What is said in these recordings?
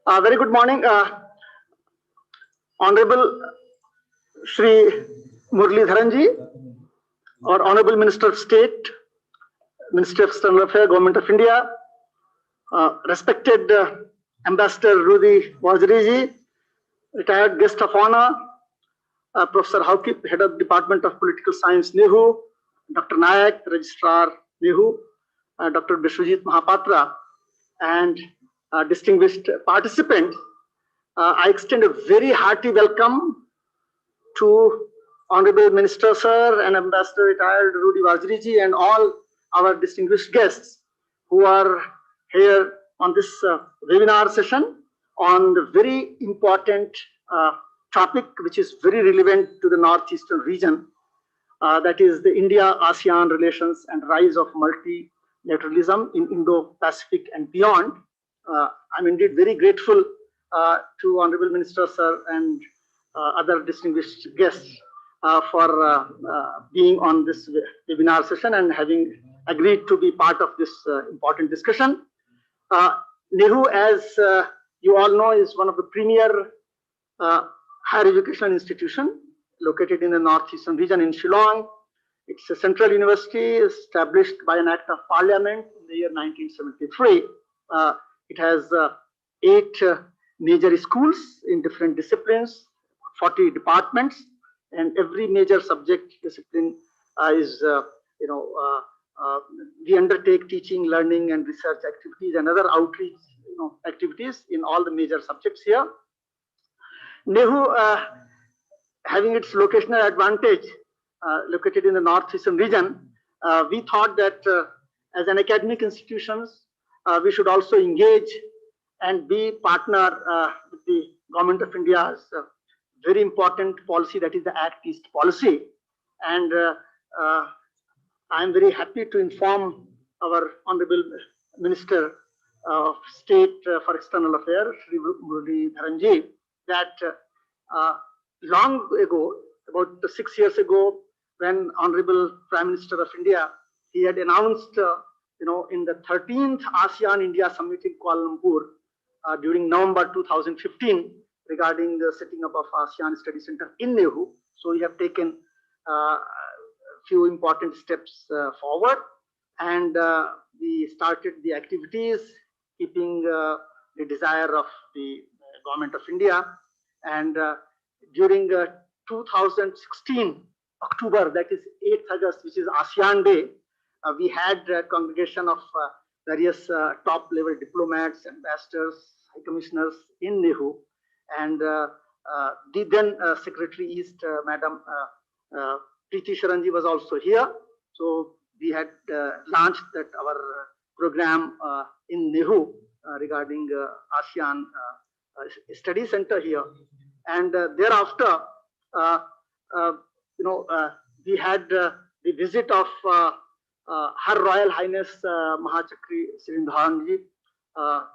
Very good morning, Honorable Shri Murli Dharanji, or Honorable Minister of State, Ministry of External Affairs, Government of India, respected Ambassador Rudy Waziriji, retired guest of honor, Professor Haukip, Head of Department of Political Science, NEHU, Dr. Nayak, Registrar, NEHU, Dr. Bishwajit Mahapatra, and distinguished participants. I extend a very hearty welcome to Honorable Minister Sir and Ambassador retired Rudy Waziriji and all our distinguished guests who are here on this webinar session on the very important topic which is very relevant to the northeastern region, that is the India-ASEAN relations and rise of multilateralism in Indo-Pacific and beyond. I'm indeed very grateful to Honorable Minister Sir and other distinguished guests for being on this webinar session and having agreed to be part of this important discussion. NEHU, as you all know, is one of the premier higher education institution located in the northeastern region in Shillong. It's a central university established by an act of parliament in the year 1973. It has 8 major schools in different disciplines, 40 departments, and every major subject discipline is, we undertake teaching, learning, and research activities and other outreach activities in all the major subjects here. NEHU, having its locational advantage, located in the northeastern region, we thought that as an academic institutions, we should also engage and be partner with the Government of India's very important policy, that is the Act East policy. And I'm very happy to inform our Honorable Minister of State for External Affairs, Shri Murli Dharanji, that long ago, about 6 years ago, when Honorable Prime Minister of India, he had announced, in the 13th ASEAN-India Summit in Kuala Lumpur during November 2015, regarding the setting up of ASEAN Study Center in NEHU. So we have taken a few important steps forward, and we started the activities keeping the desire of the Government of India. And during 2016 October, that is 8th August, which is ASEAN Day, we had a congregation of various top level diplomats, ambassadors, high commissioners in NEHU, and the then Secretary East, Madam Preeti Sharanji, was also here. So we had launched that our program in NEHU regarding ASEAN Study Center here. And thereafter, we had the visit of Her Royal Highness Mahachakri Sirindharanji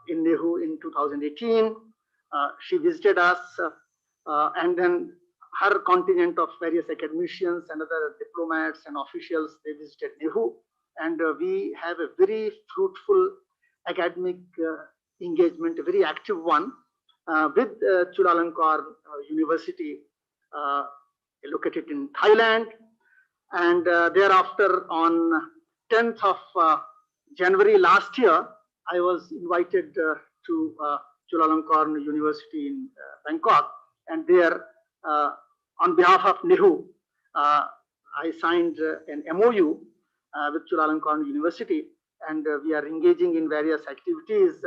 in NEHU in 2018. She visited us, and then her contingent of various academicians and other diplomats and officials, they visited NEHU. And we have a very fruitful academic engagement, a very active one, with Chulalongkorn University, located in Thailand. And thereafter, on 10th of January last year, I was invited to Chulalongkorn University in Bangkok, and there, on behalf of NEHU, I signed an MOU with Chulalongkorn University, and we are engaging in various activities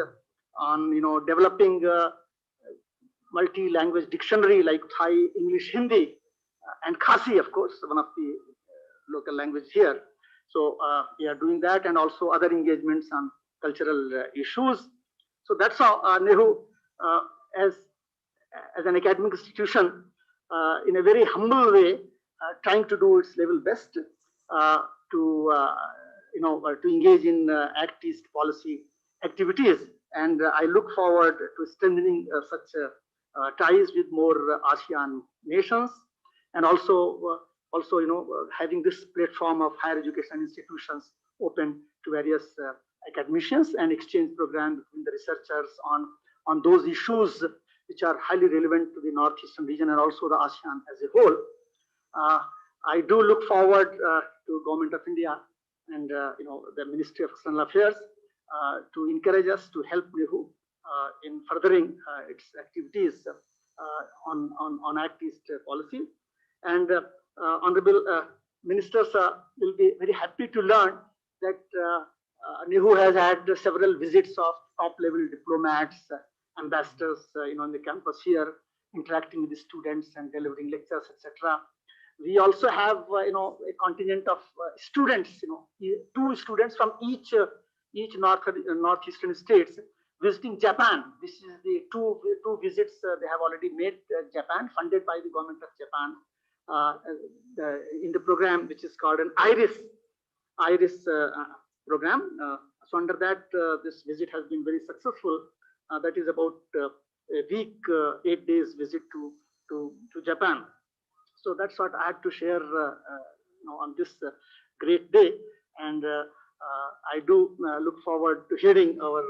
on, developing multi-language dictionary like Thai, English, Hindi, and Khasi, of course, one of the local language here. So we are doing that, and also other engagements on cultural issues. So that's how NEHU, as an academic institution, in a very humble way, trying to do its level best to engage in Act East policy activities. And I look forward to strengthening such ties with more ASEAN nations, and also having this platform of higher education institutions open to various academicians and exchange program between the researchers on on those issues which are highly relevant to the Northeastern region and also the ASEAN as a whole. I do look forward to Government of India and the Ministry of External Affairs to encourage us to help NEHU in furthering its activities on Act East policy. And honorable ministers will be very happy to learn that NEHU has had several visits of top-level diplomats, ambassadors, in the campus here, interacting with the students and delivering lectures, etc. We also have, a contingent of students, 2 students from each northeastern states visiting Japan. This is the two visits they have already made Japan, funded by the government of Japan in the program which is called an IRIS program. So under that, this visit has been very successful. That is about a week, 8 days visit to Japan. So that's what I had to share on this great day. And I do look forward to hearing our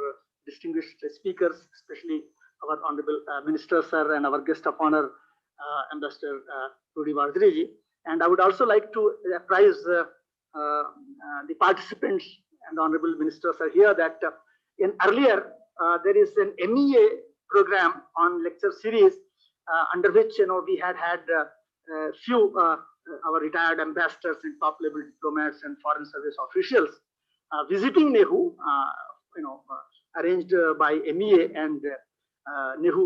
distinguished speakers, especially our honorable minister sir and our guest of honor, Ambassador Rudy Wardiri. And I would also like to apprise the participants and the honorable ministers are here that in earlier there is an MEA program on lecture series under which we had few our retired ambassadors and top level diplomats and foreign service officials visiting NEHU, arranged by MEA, and NEHU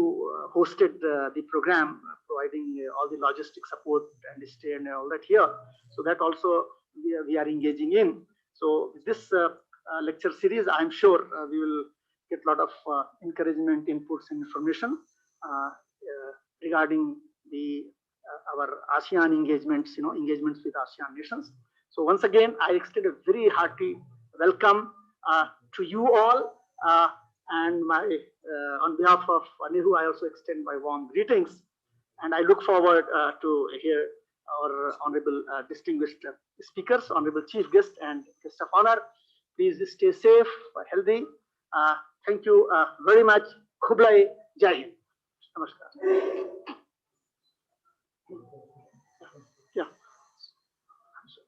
hosted the program, providing all the logistic support and stay and all that here. So that also we are engaging in. So this lecture series, I'm sure we will get a lot of encouragement, inputs, and information regarding the our ASEAN engagements, engagements with ASEAN nations. So once again, I extend a very hearty welcome to you all, and on behalf of NEHU, I also extend my warm greetings, and I look forward to hear our honorable distinguished speakers, honorable chief guest and guest of honor. Please stay safe, healthy. Thank you very much. Khublai Jai. Namaskar. Yeah.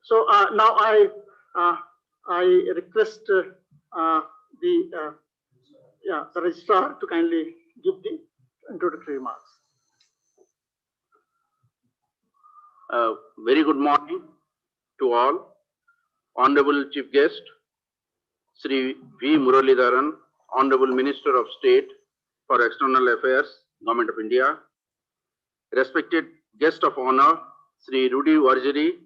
So now I request the registrar to kindly give the introductory remarks. Very good morning to all. Honorable Chief Guest, Sri V. Muralidharan, Honorable Minister of State for External Affairs, Government of India. Respected Guest of Honor, Sri Rudy Wardiri,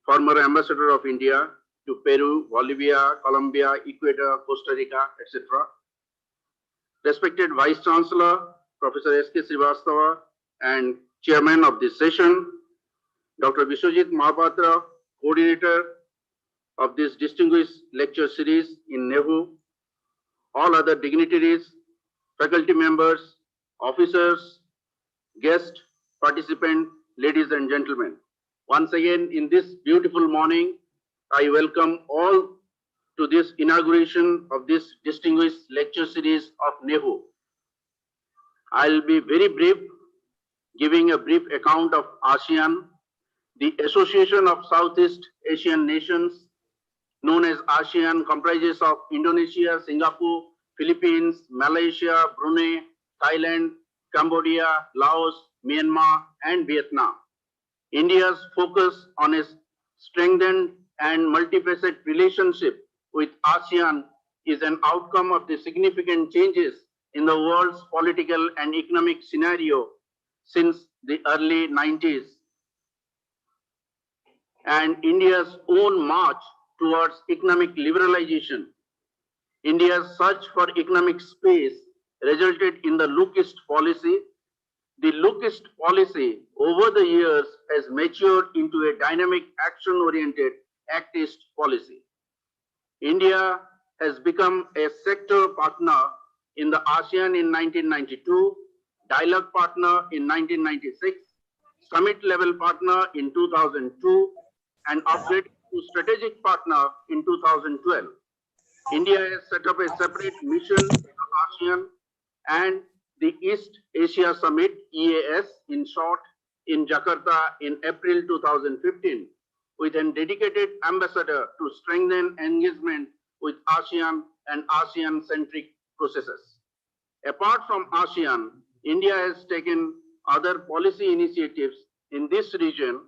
former Ambassador of India to Peru, Bolivia, Colombia, Ecuador, Costa Rica, etc. Respected Vice Chancellor, Professor S.K. Srivastava, and Chairman of this session, Dr. Vishwajit Mahapatra, Coordinator of this distinguished lecture series in NEHU, all other dignitaries, faculty members, officers, guests, participants, ladies and gentlemen. Once again, in this beautiful morning, I welcome all to this inauguration of this distinguished lecture series of NEHU. I'll be very brief, giving a brief account of ASEAN, the Association of Southeast Asian Nations, known as ASEAN, comprises of Indonesia, Singapore, Philippines, Malaysia, Brunei, Thailand, Cambodia, Laos, Myanmar, and Vietnam. India's focus on a strengthened and multifaceted relationship with ASEAN is an outcome of the significant changes in the world's political and economic scenario since the early 90s, and India's own march towards economic liberalization. India's search for economic space resulted in the Look-East policy. The Look-East policy over the years has matured into a dynamic action-oriented Act East policy. India has become a sector partner in the ASEAN in 1992, dialogue partner in 1996, summit level partner in 2002, and upgraded to strategic partner in 2012. India has set up a separate mission in ASEAN and the East Asia Summit, EAS in short, in Jakarta in April 2015, with a dedicated ambassador to strengthen engagement with ASEAN and ASEAN-centric processes. Apart from ASEAN, India has taken other policy initiatives in this region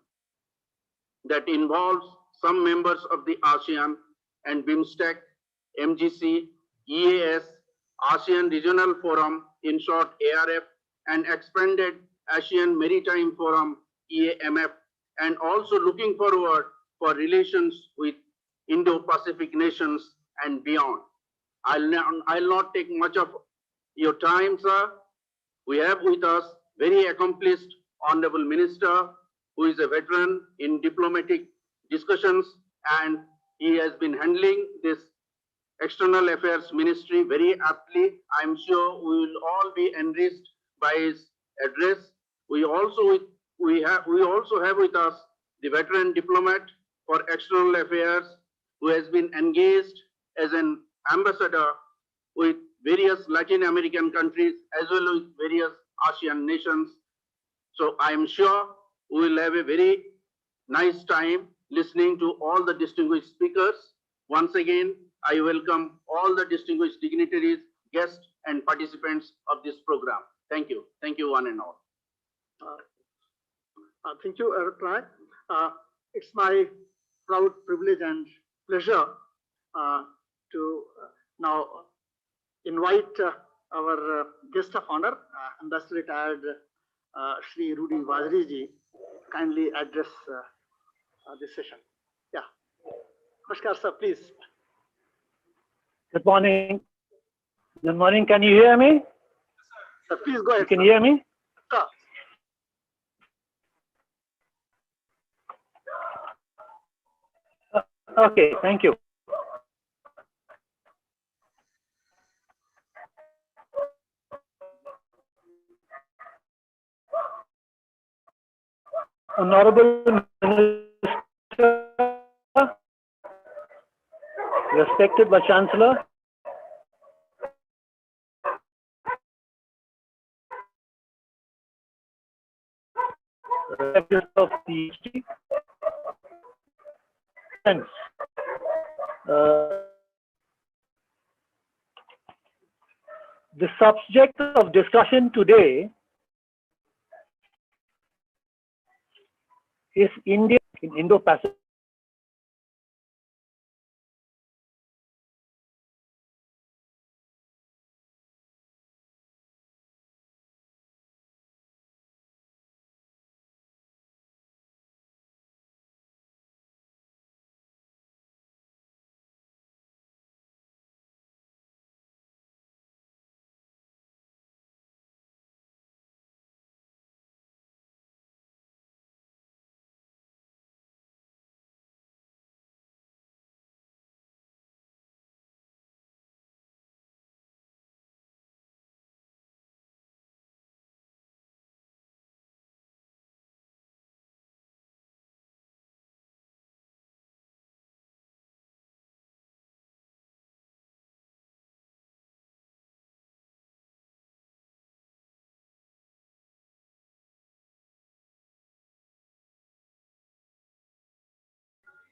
that involves some members of the ASEAN and BIMSTEC, MGC, EAS, ASEAN Regional Forum, in short ARF, and expanded ASEAN Maritime Forum, EAMF, and also looking forward for relations with Indo-Pacific nations and beyond. I'll not take much of your time, sir. We have with us very accomplished Honorable Minister, who is a veteran in diplomatic discussions, and he has been handling this External Affairs Ministry very aptly. I'm sure we will all be enriched by his address. We also have with us the veteran diplomat for External Affairs, who has been engaged as an ambassador with various Latin American countries as well as various ASEAN nations. So I am sure we will have a very nice time listening to all the distinguished speakers. Once again, I welcome all the distinguished dignitaries, guests, and participants of this program. Thank you. Thank you, one and all. Thank you, Rai. It's my proud privilege and pleasure to now invite our guest of honor, Ambassador Retired Shri Rudy Vaziri ji, kindly address this session. Yeah. Namaskar, sir, please. Good morning. Good morning. Can you hear me? Sir, please go ahead. You can hear me? Sir. Okay, thank you. Honorable Minister, respected Vice Chancellor, of the friends, the subject of discussion today is India in Indo-Pacific.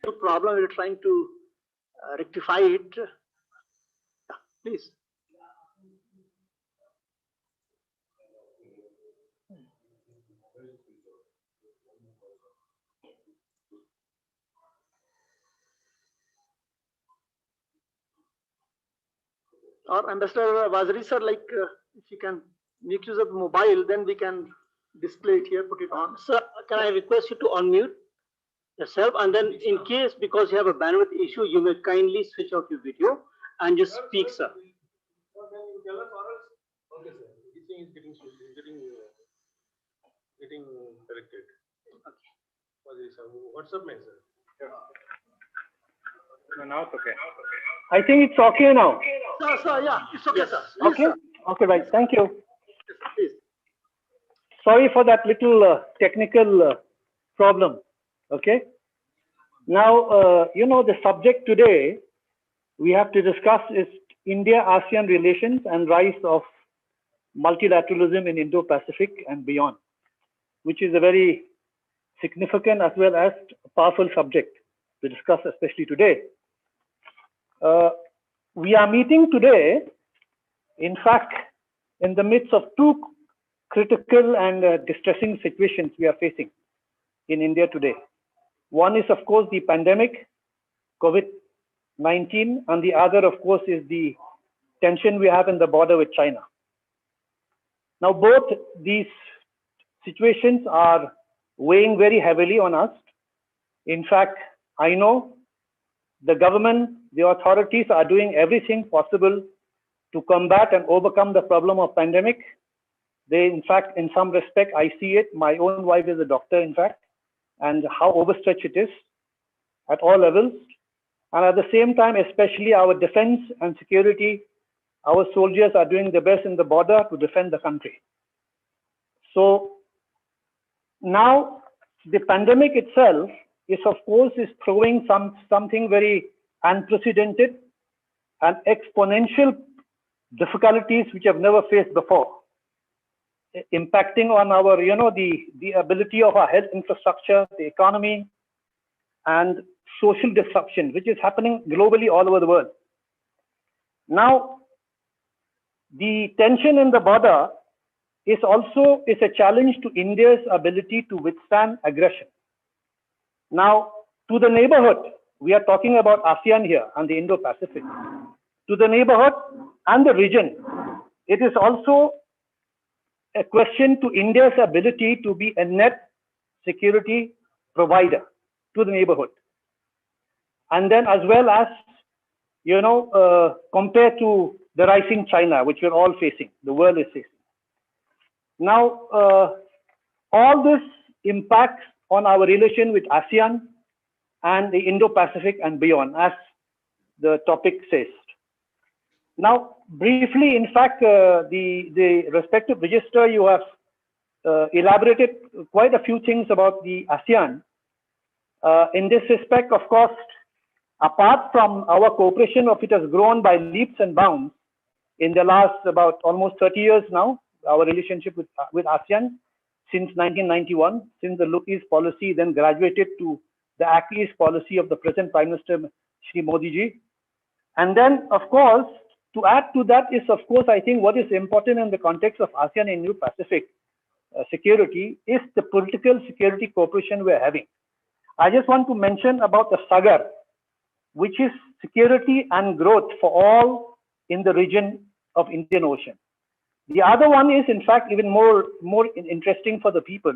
The problem we're trying to rectify it. Yeah, please. Or Ambassador Vaziri sir, like if you can make use of mobile, then we can display it here, put it on. Sir, can I request you to unmute yourself, and then in case, because you have a bandwidth issue, you may kindly switch off your video and just speak, sir. Okay, sir. This thing is getting corrected. Okay. For this, WhatsApp me, sir. No, now it's okay. I think it's okay now. Sir, yeah, it's okay, sir. Please, Okay. sir. Okay, right. Thank you. Please. Sorry for that little technical problem. Okay. Now, the subject today we have to discuss is India-ASEAN relations and rise of multilateralism in Indo-Pacific and beyond, which is a very significant as well as powerful subject to discuss, especially today. We are meeting today, in fact, in the midst of two critical and distressing situations we are facing in India today. One is, of course, the pandemic, COVID-19, and the other, of course, is the tension we have in the border with China. Now, both these situations are weighing very heavily on us. In fact, I know the government, the authorities are doing everything possible to combat and overcome the problem of pandemic. They, in fact, in some respect, I see it. My own wife is a doctor, in fact, and how overstretched it is at all levels. And at the same time, especially our defense and security, our soldiers are doing their best in the border to defend the country. So now the pandemic itself is, of course, is throwing something very unprecedented and exponential difficulties which have never faced before, impacting on our, the ability of our health infrastructure, the economy, and social disruption, which is happening globally all over the world. Now, the tension in the border is also a challenge to India's ability to withstand aggression. Now, to the neighborhood, we are talking about ASEAN here and the Indo-Pacific. To the neighborhood and the region, it is also a question to India's ability to be a net security provider to the neighborhood. And then as well as, compared to the rising China, which we're all facing, the world is facing. Now, all this impacts on our relation with ASEAN and the Indo-Pacific and beyond, as the topic says. Now, briefly, in fact, the respective register, you have elaborated quite a few things about the ASEAN. In this respect, of course, apart from our cooperation, it has grown by leaps and bounds in the last about almost 30 years now, our relationship with ASEAN since 1991, since the Look East policy then graduated to the Act East policy of the present Prime Minister, Shri Modi ji. And then, of course, to add to that is, of course, I think what is important in the context of ASEAN and Indo-Pacific security is the political security cooperation we're having. I just want to mention about the SAGAR, which is security and growth for all in the region of Indian Ocean. The other one is, in fact, even more interesting for the people,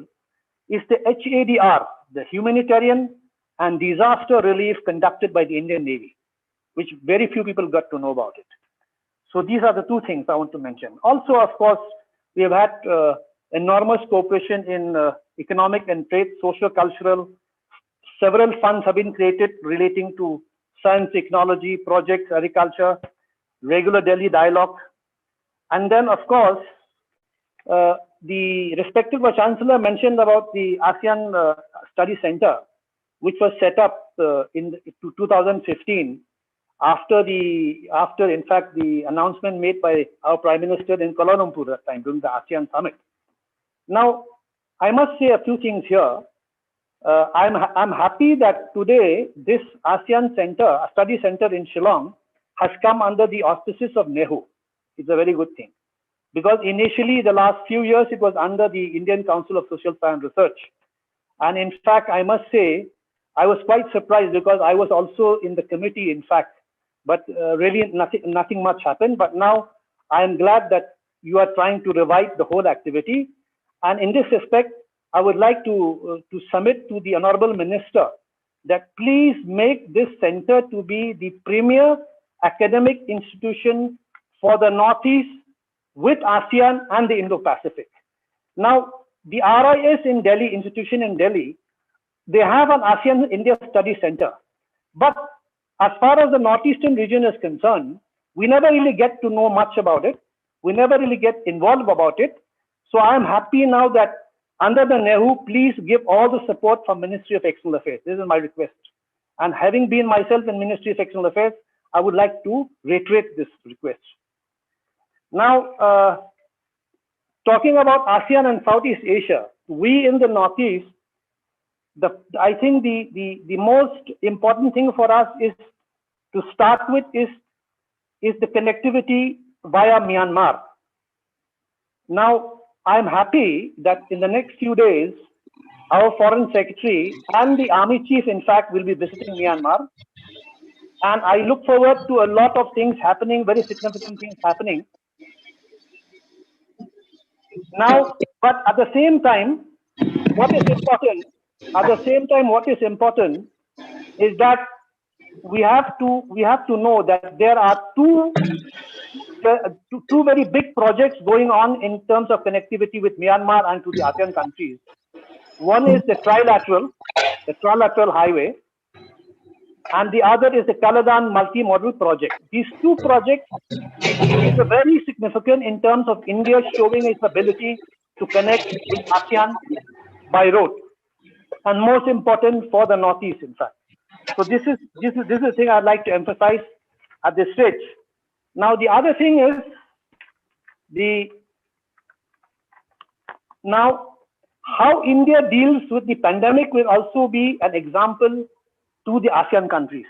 is the HADR, the Humanitarian and Disaster Relief conducted by the Indian Navy, which very few people got to know about it. So these are the two things I want to mention. Also, of course, we have had enormous cooperation in economic and trade, social, cultural. Several funds have been created relating to science, technology, projects, agriculture, regular Delhi dialogue. And then, of course, the respective Chancellor mentioned about the ASEAN Study Center, which was set up in 2015 after in fact the announcement made by our Prime Minister in Kuala Lumpur that time during the ASEAN Summit. Now, I must say a few things here. I'm happy that today this ASEAN Center, a study center in Shillong, has come under the auspices of NEHU. It's a very good thing. Because initially, the last few years, it was under the Indian Council of Social Science Research. And in fact, I must say, I was quite surprised because I was also in the committee, in fact, but really nothing much happened. But now I am glad that you are trying to revive the whole activity. And in this respect, I would like to submit to the Honorable Minister that please make this center to be the premier academic institution for the Northeast with ASEAN and the Indo-Pacific. Now, the RIS in Delhi, institution in Delhi, they have an ASEAN India Study Center. But as far as the Northeastern region is concerned, we never really get to know much about it. We never really get involved about it. So I am happy now that under the NEHU, please give all the support from Ministry of External Affairs. This is my request. And having been myself in Ministry of External Affairs, I would like to reiterate this request. Now, talking about ASEAN and Southeast Asia, we in the Northeast, I think the most important thing for us is to start with is the connectivity via Myanmar. Now, I'm happy that in the next few days, our Foreign Secretary and the Army Chief, in fact, will be visiting Myanmar. And I look forward to a lot of things happening, very significant things happening. Now, but at the same time, what is important is that we have to know that there are two very big projects going on in terms of connectivity with Myanmar and to the ASEAN countries. One is the trilateral highway, and the other is the Kaladan multi-modal project. These two projects are very significant in terms of India showing its ability to connect with ASEAN by road, and most important for the Northeast, in fact. So this is the thing I'd like to emphasize at this stage. Now the other thing is how India deals with the pandemic will also be an example to the ASEAN countries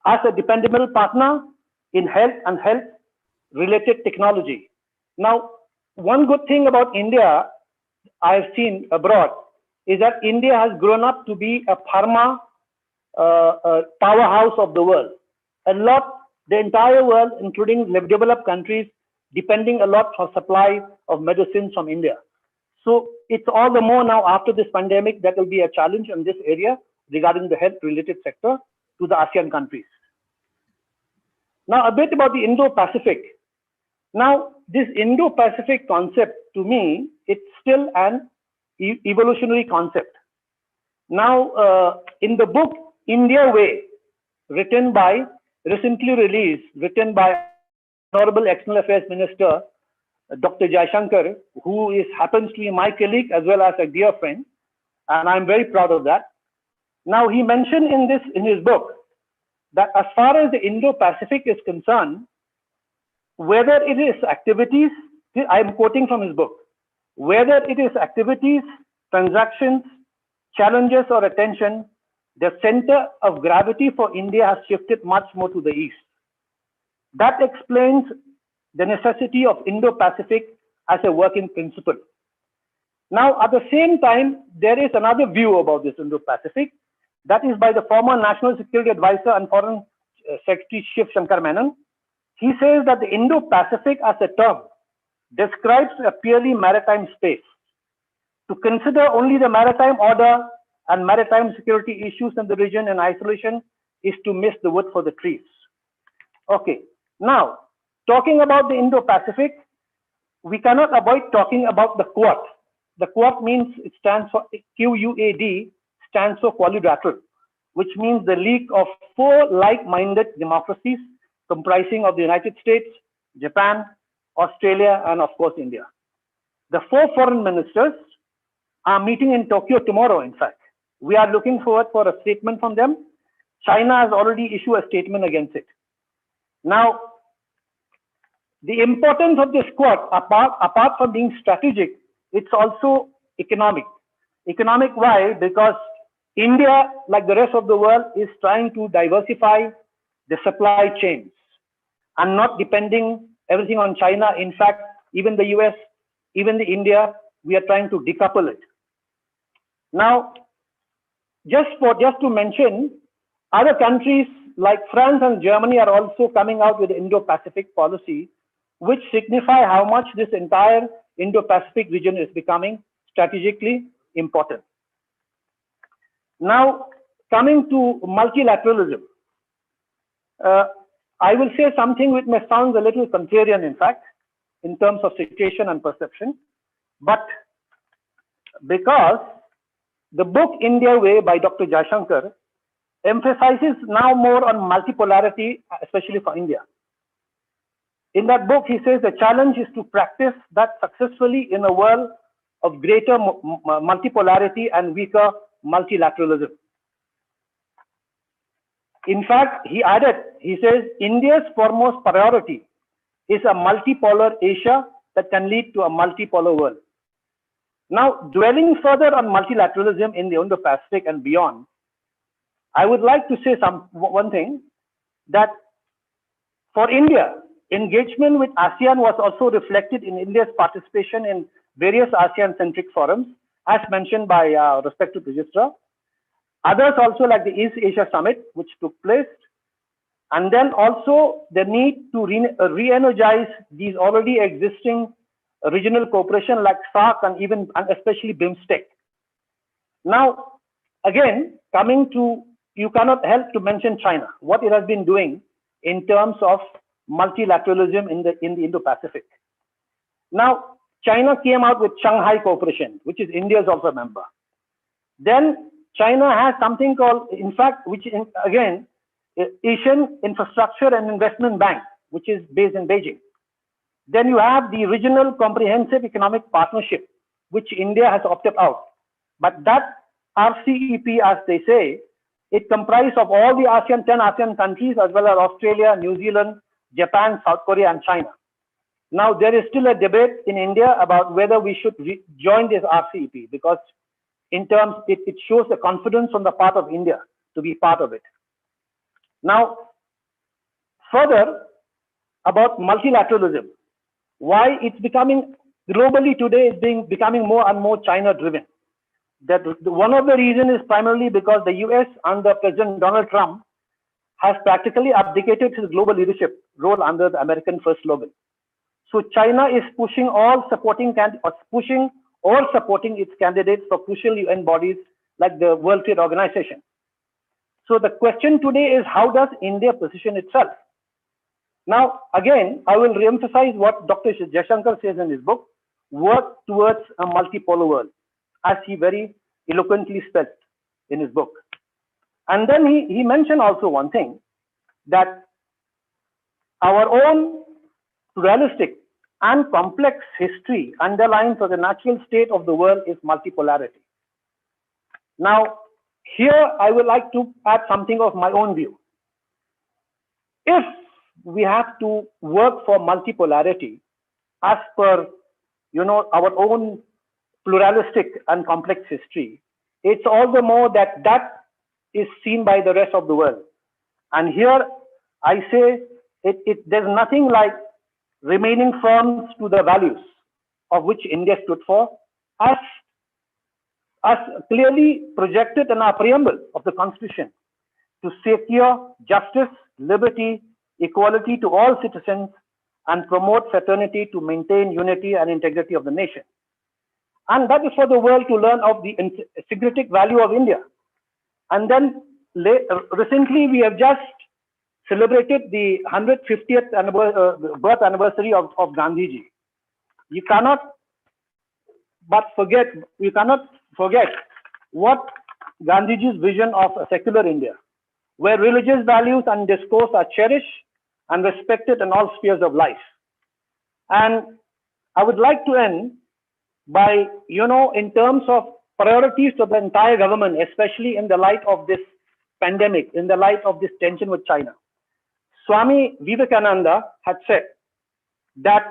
as a dependable partner in health and health-related technology. Now, one good thing about India I've seen abroad is that India has grown up to be a pharma powerhouse of the world. The entire world, including developed countries, depending a lot for supply of medicines from India. So it's all the more now after this pandemic that will be a challenge in this area regarding the health-related sector to the ASEAN countries. Now a bit about the Indo-Pacific. Now this Indo-Pacific concept, to me, it's still an evolutionary concept. Now in the book India Way, recently released by Honorable External Affairs Minister Dr. Jaishankar, who happens to be my colleague as well as a dear friend, and I'm very proud of that. Now he mentioned in his book that as far as the Indo-Pacific is concerned, whether it is activities, I'm quoting from his book, whether it is activities, transactions, challenges or attention, the center of gravity for India has shifted much more to the east. That explains the necessity of Indo-Pacific as a working principle. Now, at the same time, there is another view about this Indo-Pacific, that is by the former National Security Advisor and Foreign Secretary Shiv Shankar Menon. He says that the Indo-Pacific as a term describes a purely maritime space. To consider only the maritime order and maritime security issues in the region in isolation is to miss the wood for the trees. Okay, now talking about the Indo-Pacific, we cannot avoid talking about the Quad. The Quad means, it stands for QUAD, stands for quadrilateral, which means the league of 4 like-minded democracies comprising of the United States, Japan, Australia, and of course India. The 4 foreign ministers are meeting in Tokyo tomorrow, in fact. We are looking forward for a statement from them. China has already issued a statement against it. Now, the importance of this Quad, apart from being strategic, it's also economic. Economic, why? Because India, like the rest of the world, is trying to diversify the supply chains and not depending everything on China. In fact, even the US, even the India, we are trying to decouple it. Now, just to mention, other countries like France and Germany are also coming out with the Indo-Pacific policy, which signify how much this entire Indo-Pacific region is becoming strategically important. Now, coming to multilateralism, I will say something which may sound a little contrarian, in fact, in terms of situation and perception, but because the book India Way by Dr. Jaishankar emphasizes now more on multipolarity, especially for India. In that book, he says the challenge is to practice that successfully in a world of greater multipolarity and weaker multilateralism. In fact, he added, he says, India's foremost priority is a multipolar Asia that can lead to a multipolar world. Now, dwelling further on multilateralism in the Indo-Pacific and beyond, I would like to say one thing, that for India, engagement with ASEAN was also reflected in India's participation in various ASEAN-centric forums, as mentioned by respected registrar. Others also, like the East Asia Summit, which took place. And then also the need to re-energize these already existing regional cooperation like SAARC and especially BIMSTEC. Now, again, coming to, you cannot help to mention China, what it has been doing in terms of multilateralism in the Indo-Pacific. Now, China came out with Shanghai Cooperation, which is India's also a member. Then China has something called, in fact, which again, Asian Infrastructure and Investment Bank, which is based in Beijing. Then you have the Regional Comprehensive Economic Partnership, which India has opted out. But that RCEP, as they say, it comprises of all the 10 ASEAN countries, as well as Australia, New Zealand, Japan, South Korea, and China. Now, there is still a debate in India about whether we should join this RCEP, because in terms, it shows the confidence on the part of India to be part of it. Now, further about multilateralism, why it's becoming globally today is becoming more and more China driven. That one of the reasons is primarily because the US under President Donald Trump has practically abdicated his global leadership role under the American First slogan. So China is pushing or supporting its candidates for crucial UN bodies like the World Trade Organization. So the question today is, how does India position itself? Now, again, I will re-emphasize what Dr. Jaishankar says in his book, work towards a multipolar world, as he very eloquently spelled in his book. And then he mentioned also one thing, that our own pluralistic and complex history underlines that the natural state of the world is multipolarity. Now, here I would like to add something of my own view. If we have to work for multipolarity as per, our own pluralistic and complex history, it's all the more that is seen by the rest of the world. And here I say there's nothing like remaining firm to the values of which India stood for, as clearly projected in our preamble of the Constitution, to secure justice, liberty, equality to all citizens, and promote fraternity to maintain unity and integrity of the nation. And that is for the world to learn of the syncretic value of India. And then recently we have just celebrated the 150th birth anniversary of Gandhiji. You cannot forget what Gandhiji's vision of a secular India, where religious values and discourse are cherished and respected in all spheres of life. And I would like to end by, in terms of priorities to the entire government, especially in the light of this pandemic, in the light of this tension with China. Swami Vivekananda had said that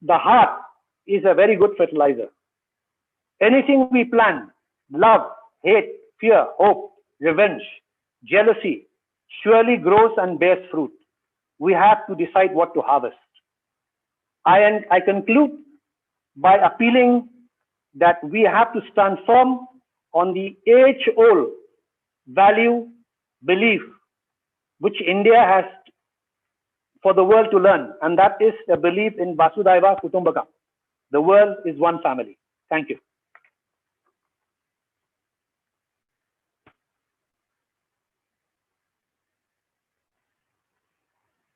the heart is a very good fertilizer. Anything we plant, love, hate, fear, hope, revenge, jealousy, surely grows and bears fruit. We have to decide what to harvest. I conclude by appealing that we have to stand firm on the age-old value, belief, which India has for the world to learn, and that is a belief in Vasudhaiva Kutumbakam. The world is one family. Thank you.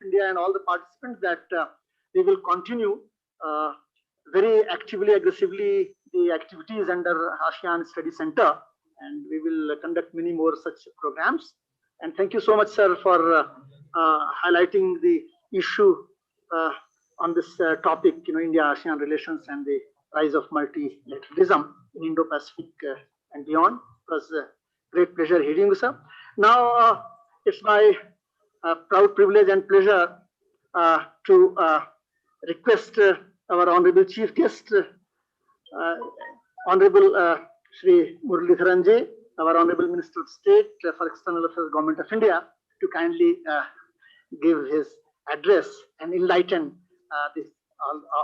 India and all the participants that we will continue very actively, aggressively the activities under ASEAN Study Center, and we will conduct many more such programs. And thank you so much, sir, for highlighting the issue on this topic, India-ASEAN relations and the rise of multilateralism in Indo-Pacific and beyond. It was a great pleasure hearing you, sir. Now, it's my proud privilege and pleasure to request our honorable chief guest, Honorable Shri Muralidharan Ji, our honorable Minister of State for External Affairs, Government of India, to kindly give his address and enlighten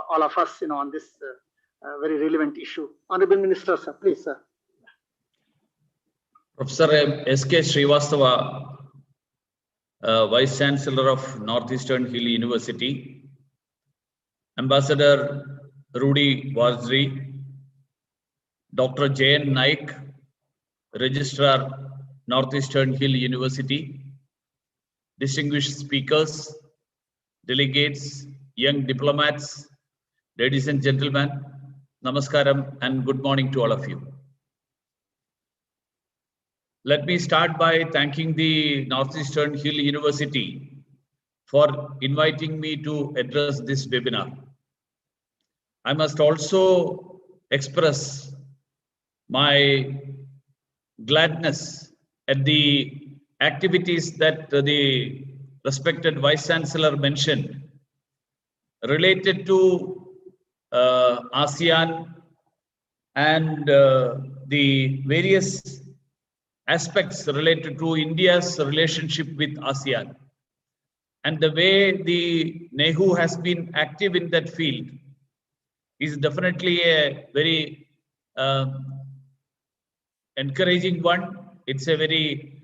all of us, on this very relevant issue. Honorable Minister, sir, please, sir. Professor S.K. Srivastava, Vice Chancellor of Northeastern Hill University, Ambassador Rudy Vazri, Dr. J.N. Naik, Registrar, Northeastern Hill University, distinguished speakers, delegates, young diplomats, ladies and gentlemen, namaskaram and good morning to all of you. Let me start by thanking the Northeastern Hill University for inviting me to address this webinar. I must also express my gladness at the activities that the respected Vice Chancellor mentioned related to ASEAN and the various aspects related to India's relationship with ASEAN. And the way the NEHU has been active in that field is definitely a very encouraging one. It's a very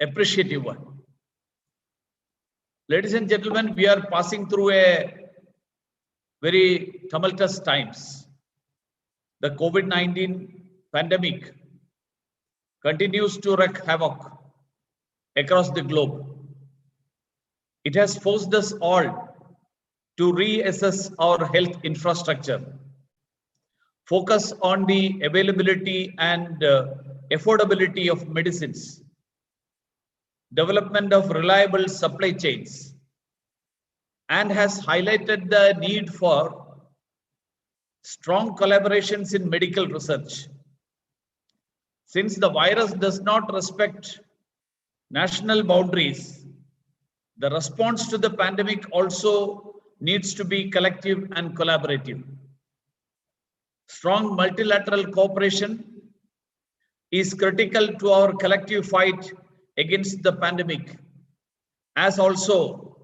appreciative one. Ladies and gentlemen, we are passing through a very tumultuous times. The COVID-19 pandemic continues to wreak havoc across the globe. It has forced us all to reassess our health infrastructure, focus on the availability and affordability of medicines, development of reliable supply chains, and has highlighted the need for strong collaborations in medical research. Since the virus does not respect national boundaries, the response to the pandemic also needs to be collective and collaborative. Strong multilateral cooperation is critical to our collective fight against the pandemic, as also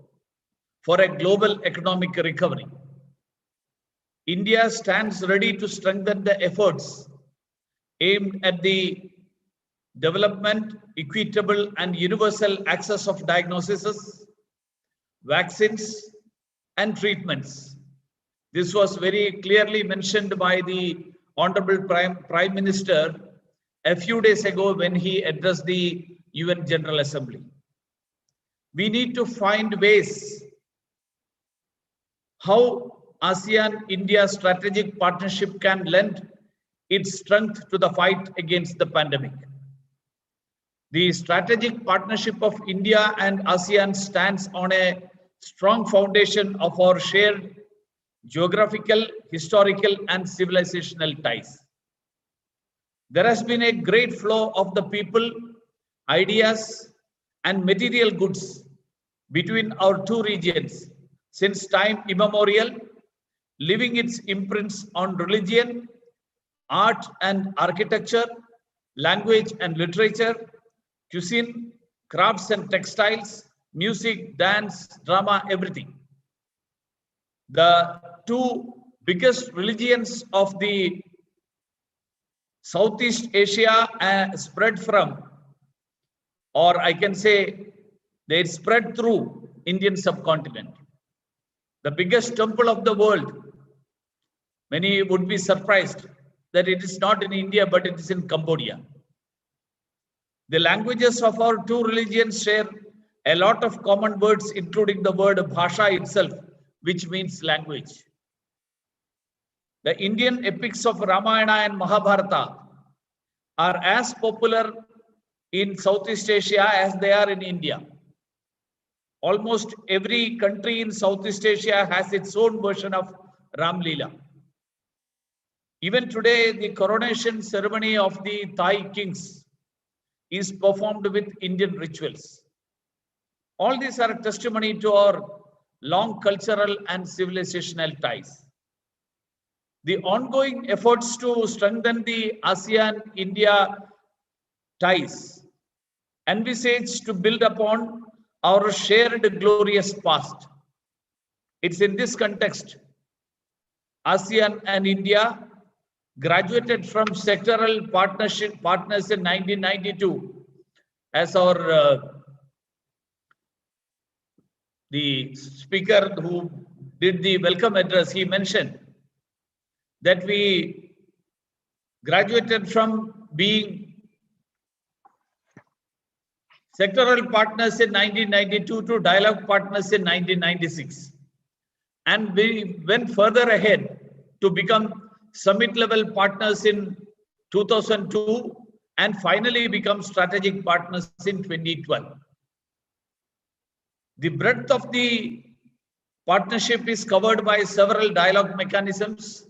for a global economic recovery. India stands ready to strengthen the efforts aimed at the development, equitable and universal access of diagnoses, vaccines and treatments. This was very clearly mentioned by the Honorable Prime Minister a few days ago when he addressed the UN General Assembly. We need to find ways how ASEAN-India strategic partnership can lend its strength to the fight against the pandemic. The strategic partnership of India and ASEAN stands on a strong foundation of our shared geographical, historical, and civilizational ties. There has been a great flow of the people, ideas, and material goods between our two regions since time immemorial, leaving its imprints on religion, art and architecture, language and literature, cuisine, crafts and textiles, music, dance, drama, everything. The two biggest religions of the Southeast Asia spread from, or I can say they spread through Indian subcontinent. The biggest temple of the world, many would be surprised that it is not in India, but it is in Cambodia. The languages of our two religions share a lot of common words, including the word bhasha itself, which means language. The Indian epics of Ramayana and Mahabharata are as popular in Southeast Asia as they are in India. Almost every country in Southeast Asia has its own version of Ram Leela. Even today, the coronation ceremony of the Thai kings is performed with Indian rituals. All these are a testimony to our long cultural and civilizational ties. The ongoing efforts to strengthen the ASEAN-India ties envisage to build upon our shared glorious past. It's in this context, ASEAN and India graduated from sectoral partners in 1992, as our the speaker who did the welcome address, he mentioned that we graduated from being sectoral partners in 1992 to dialogue partners in 1996. And we went further ahead to become summit level partners in 2002 and finally become strategic partners in 2012. The breadth of the partnership is covered by several dialogue mechanisms,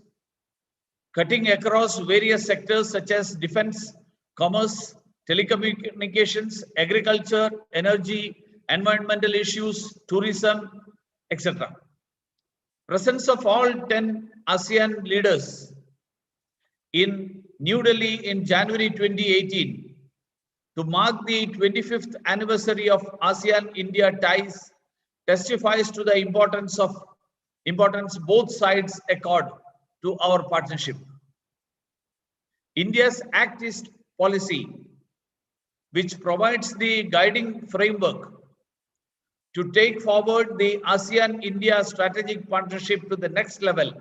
cutting across various sectors such as defense, commerce, telecommunications, agriculture, energy, environmental issues, tourism, etc. Presence of all 10 ASEAN leaders in New Delhi in January 2018 to mark the 25th anniversary of ASEAN-India ties testifies to the importance both sides accord to our partnership. India's Act East policy, which provides the guiding framework to take forward the ASEAN-India strategic partnership to the next level,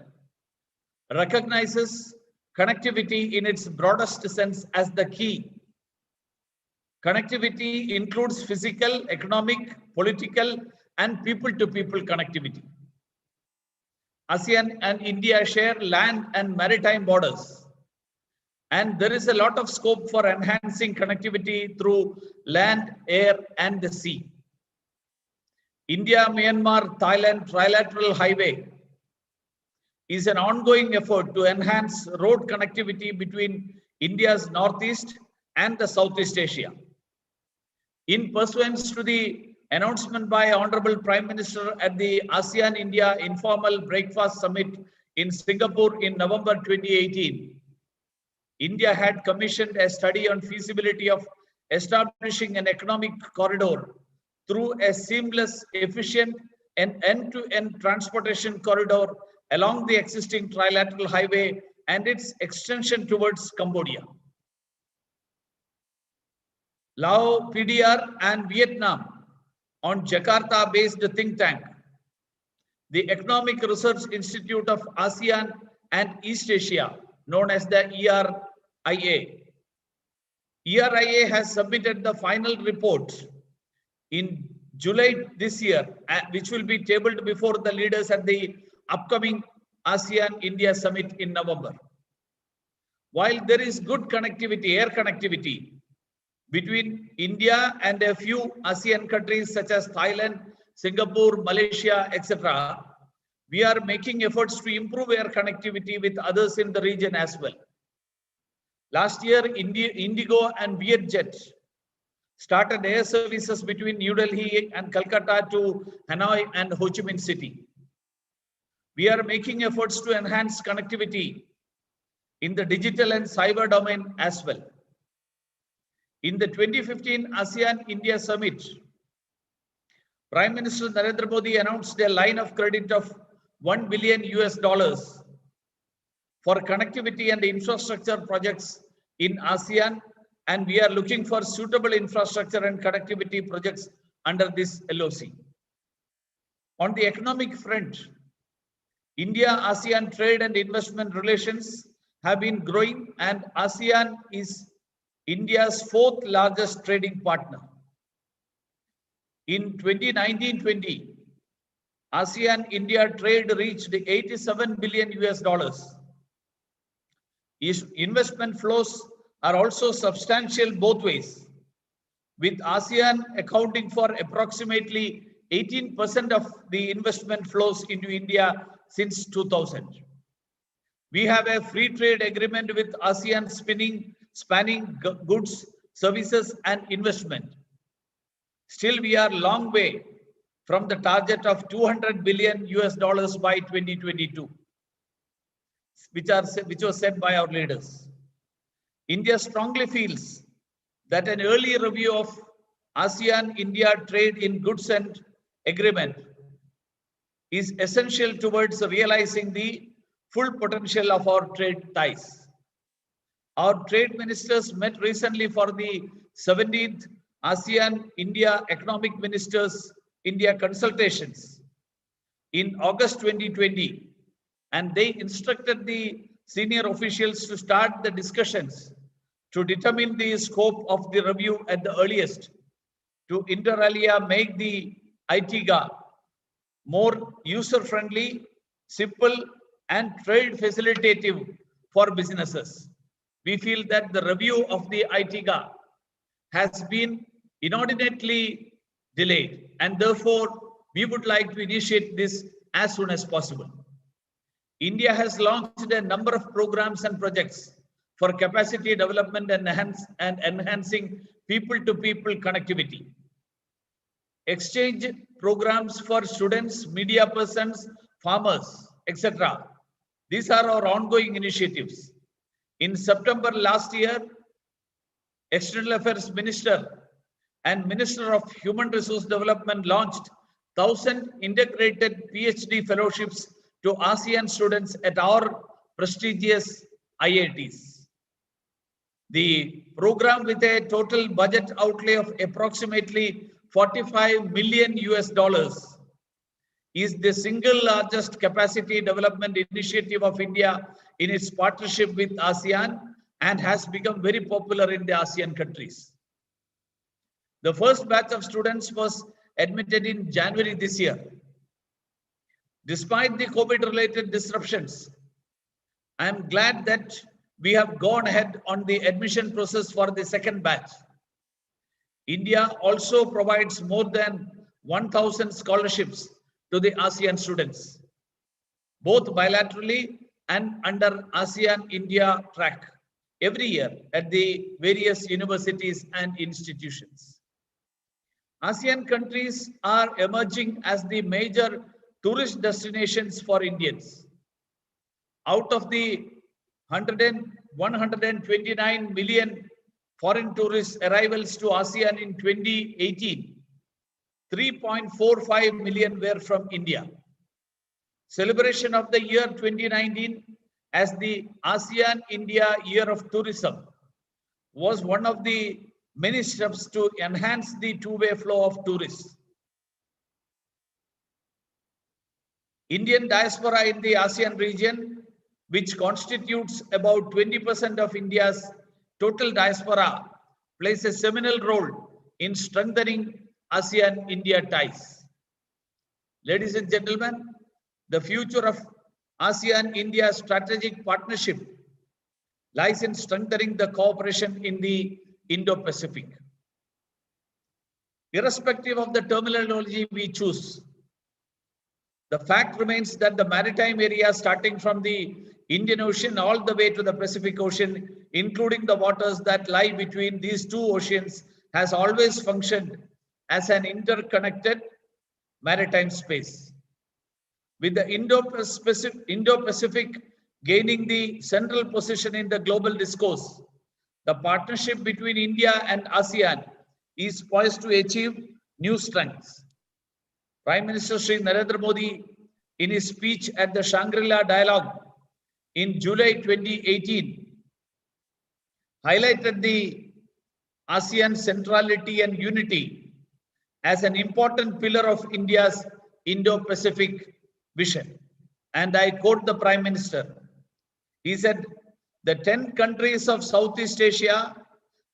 recognizes connectivity in its broadest sense as the key. Connectivity includes physical, economic, political, and people-to-people connectivity. ASEAN and India share land and maritime borders, and there is a lot of scope for enhancing connectivity through land, air, and the sea. India-Myanmar-Thailand trilateral highway is an ongoing effort to enhance road connectivity between India's Northeast and the Southeast Asia. In pursuance to the announcement by Honorable Prime Minister at the ASEAN-India Informal Breakfast Summit in Singapore in November 2018, India had commissioned a study on feasibility of establishing an economic corridor through a seamless, efficient, and end-to-end transportation corridor along the existing trilateral highway and its extension towards Cambodia. Lao PDR and Vietnam on Jakarta-based think tank, the Economic Research Institute of ASEAN and East Asia, known as the ERIA. ERIA has submitted the final report in July this year, which will be tabled before the leaders at the upcoming ASEAN-India Summit in November. While there is good connectivity, air connectivity, between India and a few ASEAN countries such as Thailand, Singapore, Malaysia, etc., we are making efforts to improve air connectivity with others in the region as well. Last year, Indigo and Vietjet started air services between New Delhi and Calcutta to Hanoi and Ho Chi Minh City. We are making efforts to enhance connectivity in the digital and cyber domain as well. In the 2015 ASEAN-India Summit, Prime Minister Narendra Modi announced a line of credit of $1 billion for connectivity and infrastructure projects in ASEAN, and we are looking for suitable infrastructure and connectivity projects under this LOC. On the economic front, India-ASEAN trade and investment relations have been growing, and ASEAN is India's fourth largest trading partner. In 2019-20, ASEAN-India trade reached $87 billion. Investment flows are also substantial both ways, with ASEAN accounting for approximately 18% of the investment flows into India since 2000. We have a free trade agreement with ASEAN spanning goods, services, and investment. Still, we are a long way from the target of $200 billion by 2022, which was set by our leaders. India strongly feels that an early review of ASEAN-India trade in goods and agreement is essential towards realizing the full potential of our trade ties. Our trade ministers met recently for the 17th ASEAN-India Economic Ministers India consultations in August 2020, and they instructed the senior officials to start the discussions to determine the scope of the review at the earliest, to inter alia make the ITGA more user-friendly, simple, and trade facilitative for businesses. We feel that the review of the ITGA has been inordinately delayed, and therefore we would like to initiate this as soon as possible. India has launched a number of programs and projects for capacity development and enhancing people-to-people connectivity. Exchange programs for students, media persons, farmers, etc. These are our ongoing initiatives. In September last year, External Affairs Minister and Minister of Human Resource Development launched 1,000 integrated PhD fellowships to ASEAN students at our prestigious IITs. The program, with a total budget outlay of approximately $45 million, is the single largest capacity development initiative of India in its partnership with ASEAN, and has become very popular in the ASEAN countries. The first batch of students was admitted in January this year. Despite the COVID-related disruptions, I am glad that we have gone ahead on the admission process for the second batch. India also provides more than 1,000 scholarships to the ASEAN students, both bilaterally and under ASEAN-India track, every year at the various universities and institutions. ASEAN countries are emerging as the major tourist destinations for Indians. Out of the 129 million foreign tourist arrivals to ASEAN in 2018, 3.45 million were from India. Celebration of the year 2019 as the ASEAN-India Year of Tourism was one of the many steps to enhance the two-way flow of tourists. Indian diaspora in the ASEAN region, which constitutes about 20% of India's total diaspora, plays a seminal role in strengthening ASEAN-India ties. Ladies and gentlemen, the future of ASEAN-India strategic partnership lies in strengthening the cooperation in the Indo-Pacific. Irrespective of the terminology we choose, the fact remains that the maritime area, starting from the Indian Ocean all the way to the Pacific Ocean, including the waters that lie between these two oceans, has always functioned as an interconnected maritime space. With the Indo-Pacific gaining the central position in the global discourse, the partnership between India and ASEAN is poised to achieve new strengths. Prime Minister Shri Narendra Modi, in his speech at the Shangri-La Dialogue in July 2018, highlighted the ASEAN centrality and unity as an important pillar of India's Indo-Pacific vision. And I quote the Prime Minister. He said, "The 10 countries of Southeast Asia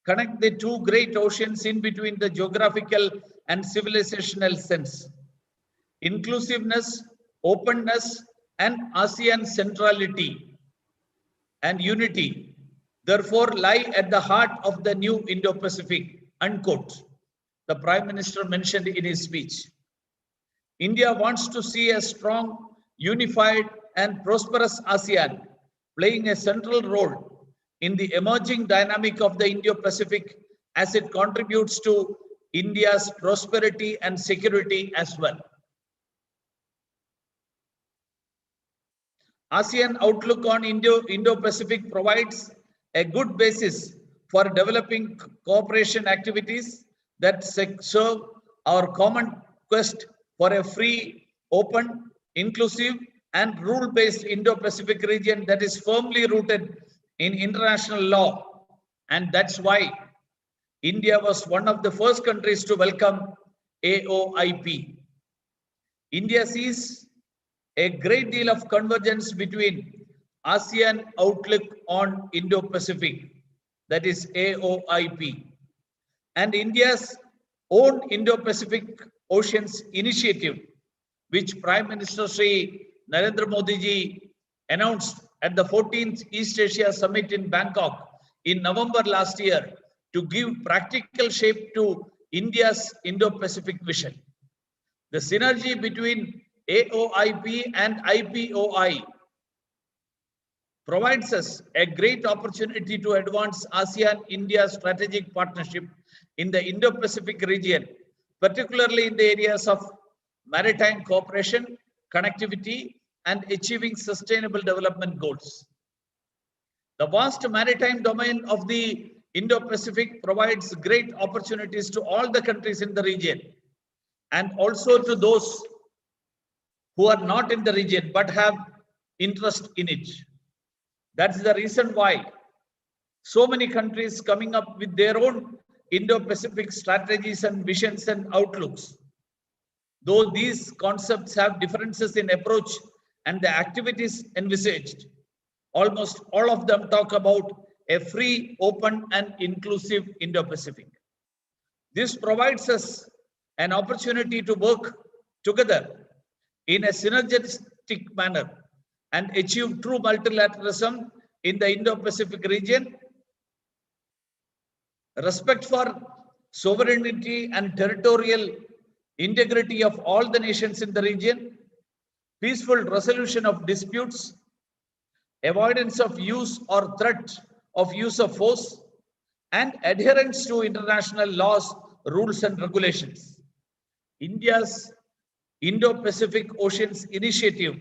connect the two great oceans in between the geographical and civilizational sense. Inclusiveness, openness, and ASEAN centrality and unity therefore lie at the heart of the new Indo-Pacific," unquote. The Prime Minister mentioned in his speech. India wants to see a strong, unified, and prosperous ASEAN playing a central role in the emerging dynamic of the Indo-Pacific as it contributes to India's prosperity and security as well. ASEAN Outlook on Indo-Pacific provides a good basis for developing cooperation activities that serve our common quest for a free, open, inclusive, and rule-based Indo-Pacific region that is firmly rooted in international law. And that's why India was one of the first countries to welcome AOIP. India sees a great deal of convergence between ASEAN Outlook on Indo-Pacific, that is AOIP, and India's own Indo-Pacific Oceans Initiative, which Prime Minister Shri Narendra Modi ji announced at the 14th East Asia Summit in Bangkok in November last year to give practical shape to India's Indo-Pacific vision. The synergy between AOIP and IPOI provides us a great opportunity to advance ASEAN-India strategic partnership in the Indo-Pacific region, particularly in the areas of maritime cooperation, connectivity, and achieving sustainable development goals. The vast maritime domain of the Indo-Pacific provides great opportunities to all the countries in the region and also to those who are not in the region but have interest in it. That's the reason why so many countries coming up with their own Indo-Pacific strategies and visions and outlooks. Though these concepts have differences in approach and the activities envisaged, almost all of them talk about a free, open, and inclusive Indo-Pacific. This provides us an opportunity to work together in a synergistic manner and achieve true multilateralism in the Indo-Pacific region. Respect for sovereignty and territorial integrity of all the nations in the region, peaceful resolution of disputes, avoidance of use or threat of use of force, and adherence to international laws, rules, and regulations. India's Indo-Pacific Oceans Initiative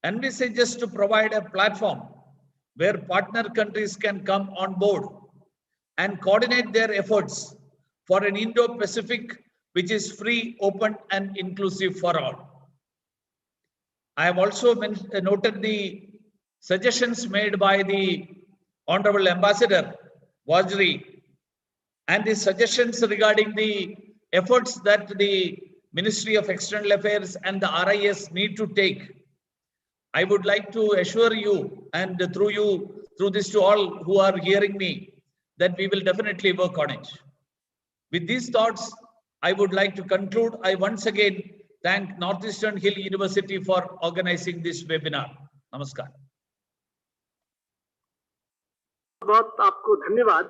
envisages to provide a platform where partner countries can come on board and coordinate their efforts for an Indo-Pacific which is free, open, and inclusive for all. I have also noted the suggestions made by the Honorable Ambassador Wajri and the suggestions regarding the efforts that the Ministry of External Affairs and the RIS need to take. I would like to assure you and through this to all who are hearing me, that we will definitely work on it. With these thoughts, I would like to conclude. I once again thank Northeastern Hill University for organizing this webinar. Namaskar. बहुत आपको धन्यवाद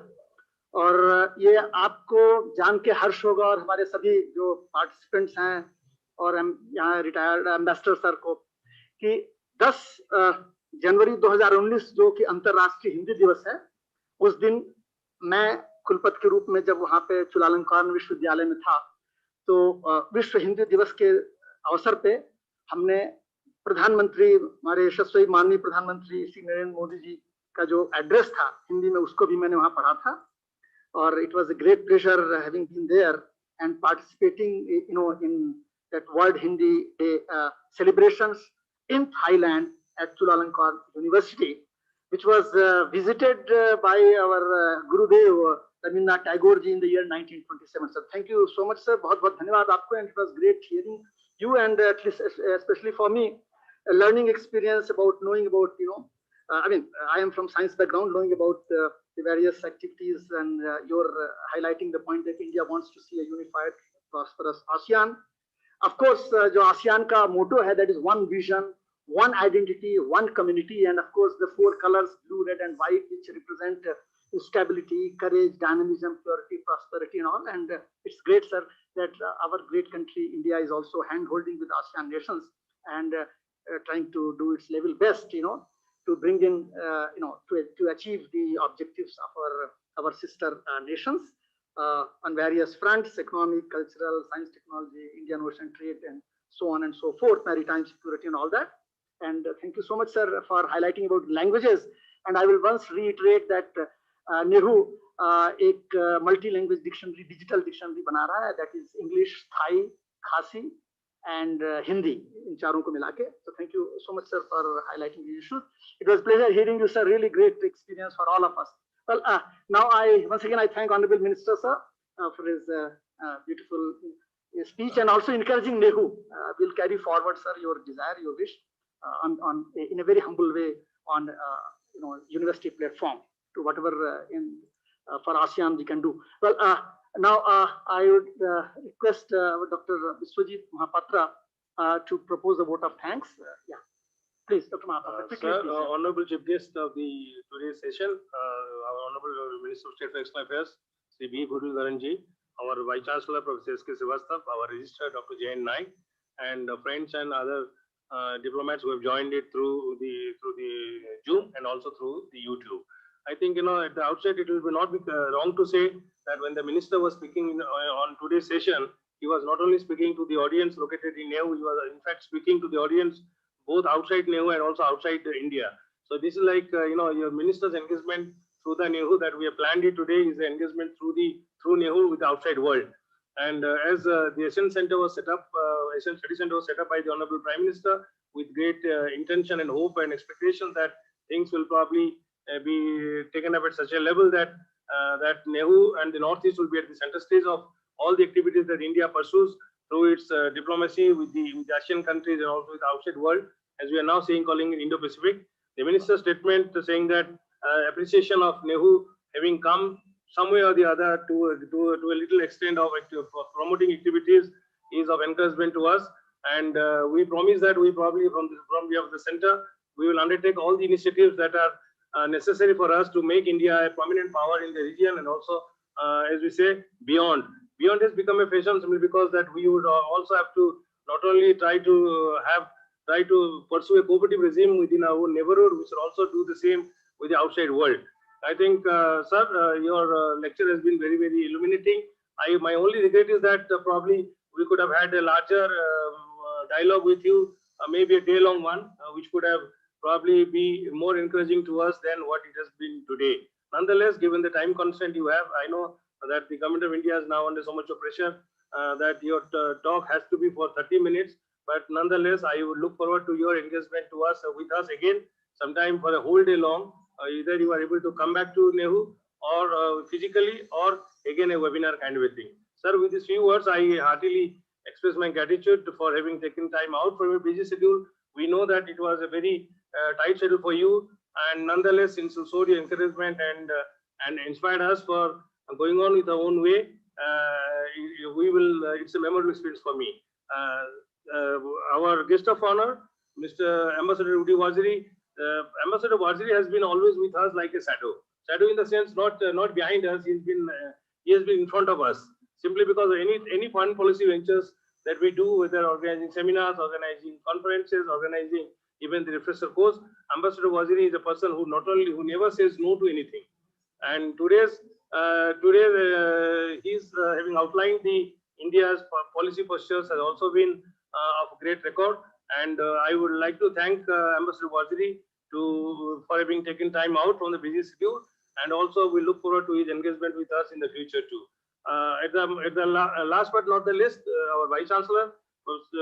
और ये आपको जान के हर्ष होगा और हमारे सभी जो पार्टिसिपेंट्स हैं और हम यहाँ रिटायर्ड एम्बेसडर सर को कि 10 जनवरी 2019 जो कि अंतर्राष्ट्रीय हिंदी दिवस है, उस दिन मैं कुलपति के रूप में जब वहाँ पे चुलालंकार विश्वविद्यालय में था तो विश्व हिंदी दिवस के अवसर पे हमने प्रधानमंत्री हमारे यशस्वी माननीय प्रधानमंत्री श्री नरेंद्र मोदी जी का जो एड्रेस था हिंदी में उसको भी मैंने वहाँ पढ़ा था और it was a great pleasure having been there and participating in that world Hindi day celebrations in Thailand at Chulalongkorn University which was visited by our Gurudev Rabindranath Tagore ji in the year 1927. So thank you so much, sir. बहुत बहुत धन्यवाद आपको, and it was great hearing you and at least especially for me, a learning experience about knowing about I mean I am from science background, knowing about the various activities and you're highlighting the point that India wants to see a unified, prosperous ASEAN. Of course, जो ASEAN का motto है, that is one vision, one identity, one community, and of course the 4 colors, blue, red, and white, which represent stability, courage, dynamism, purity, prosperity, and all. And it's great, sir, that our great country India is also hand-holding with ASEAN nations and trying to do its level best, to bring in, to achieve the objectives of our sister nations. on various fronts: economic, cultural, science, technology, Indian Ocean trade, and so on and so forth, maritime security and all that. And thank you so much, sir, for highlighting about languages. And I will once reiterate that Nehru एक multi language dictionary, digital dictionary बना रहा है, that is English, Thai, Khasi, and Hindi, in चारों को मिला के. So thank you so much, sir, for highlighting the issue. It was pleasure hearing you, sir. Really great experience for all of us. Well, now once again I thank Honorable Minister, sir, for his beautiful speech, and also encouraging Nehu. We'll carry forward, sir, your desire, your wish, in a very humble way on university platform to whatever for ASEAN we can do. Well, now I would request Dr. Biswajit Mahapatra to propose a vote of thanks. Yeah, please, Dr. Mahapatra. Quickly, Sir, please, sir. Honorable Chief Guest of the today's session, our Honorable Minister of State for External Affairs, Sri B. Murli Dharanji, our Vice Chancellor, Professor S.K. Srivastava, our Registrar, Dr. J.N. Naik, and friends and other diplomats who have joined it through the Zoom and also through the YouTube. I think, at the outset, it will not be wrong to say that when the minister was speaking on today's session, he was not only speaking to the audience located in Nehu, he was in fact speaking to the audience both outside Nehu and also outside India. So this is like, your minister's engagement through the Nehu that we have planned it today is the engagement through Nehu with the outside world. And as the Asian Center was set up, Asian Study Center was set up by the Honorable Prime Minister with great intention and hope and expectation that things will probably be taken up at such a level that Nehu and the Northeast will be at the center stage of all the activities that India pursues through its diplomacy with the Asian countries and also with the outside world, as we are now calling it Indo-Pacific. The minister's statement saying that appreciation of Nehu having come some way or the other to a little extent of promoting activities is of encouragement to us, and we promise that we probably from the center we will undertake all the initiatives that are necessary for us to make India a prominent power in the region and also, as we say, beyond. Beyond has become a fashion simply because that we would also have to not only try to pursue a cooperative regime within our own neighborhood, we should also do the same with the outside world. I think, sir, your lecture has been very, very illuminating. My only regret is that probably we could have had a larger dialogue with you, maybe a day-long one, which could have probably be more encouraging to us than what it has been today. Nonetheless, given the time constraint you have, I know that the government of India is now under so much of pressure that your talk has to be for 30 minutes. But nonetheless, I would look forward to your engagement with us again sometime for a whole day long. Either you are able to come back to Nehu or physically or again a webinar kind of a thing. Sir, with these few words, I heartily express my gratitude for having taken time out from your busy schedule. We know that it was a very tight schedule for you, and nonetheless, since you showed your encouragement and inspired us for going on with our own way, it's a memorable experience for me. Our guest of honor, Mr. Ambassador Udi Waziri. Ambassador Waziri has been always with us like a shadow in the sense not behind us. He has been in front of us simply because of any foreign policy ventures that we do, whether organizing seminars, organizing conferences, organizing even the refresher course. Ambassador Waziri is a person who never says no to anything. And today he's having outlined the India's policy postures has also been of great record. And I would like to thank Ambassador Waziri for having taken time out from the busy schedule, and also we look forward to his engagement with us in the future too. At the last but not the least, our Vice Chancellor,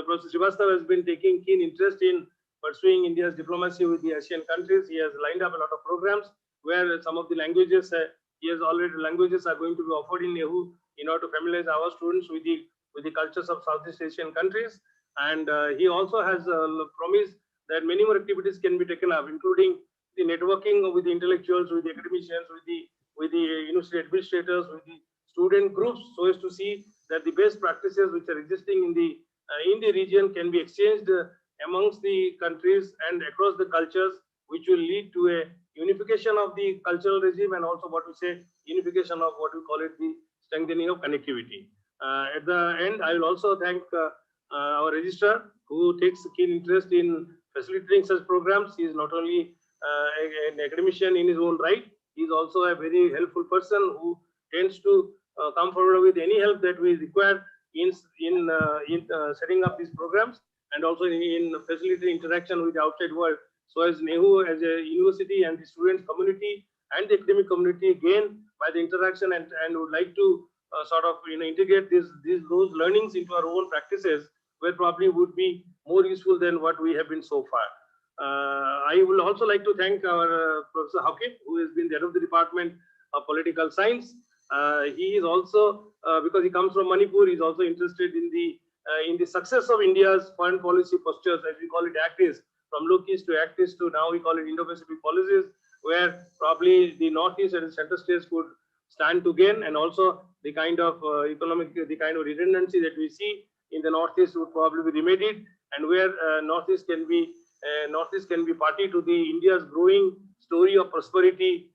Professor Srivastava, has been taking keen interest in pursuing India's diplomacy with the Asian countries. He has lined up a lot of programs where some of the languages languages are going to be offered in Nehu in order to familiarize our students with the cultures of Southeast Asian countries. And he also has promised that many more activities can be taken up, including the networking with the intellectuals, with the academicians, with the university administrators, with the student groups, so as to see that the best practices which are existing in the region can be exchanged amongst the countries and across the cultures, which will lead to a unification of the cultural regime and also what we say unification of what we call it the strengthening of connectivity. At the end, I will also thank our registrar, who takes keen interest in facilitating such programs. He is not only an academician in his own right, he is also a very helpful person who tends to come forward with any help that we require in setting up these programs and also in facilitating interaction with the outside world. So as NEHU as a university and the student community and the academic community gain by the interaction and would like to sort of integrate those learnings into our own practices, where probably would be more useful than what we have been so far. I would also like to thank our Professor Hakim, who has been the head of the Department of Political Science. He is also, because he comes from Manipur, he is also interested in the success of India's foreign policy postures, as we call it ACT-East, from Look-East to ACT-East to now we call it Indo-Pacific policies, where probably the Northeast and the Central States could stand to gain, and also the kind of the kind of redundancy that we see in the Northeast would probably be remedied, and where Northeast can be party to the India's growing story of prosperity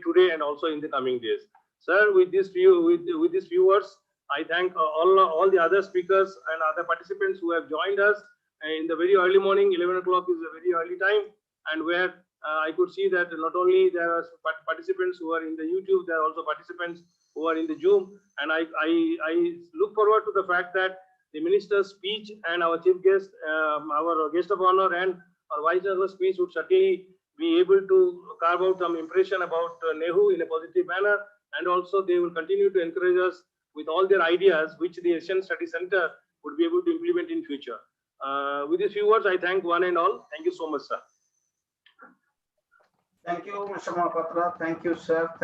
today and also in the coming days. Sir, with these few words, I thank all the other speakers and other participants who have joined us in the very early morning. 11 o'clock is a very early time, and where I could see that not only there are participants who are in the YouTube, there are also participants who are in the Zoom, and I look forward to the fact that the minister's speech and our chief guest, our guest of honor and our vice chancellor's speech would certainly be able to carve out some impression about NEHU in a positive manner, and also they will continue to encourage us with all their ideas, which the Asian Study Center would be able to implement in future. With these few words, I thank one and all. Thank you so much, sir. Thank you, Mr. Mahapatra. Thank you, sir.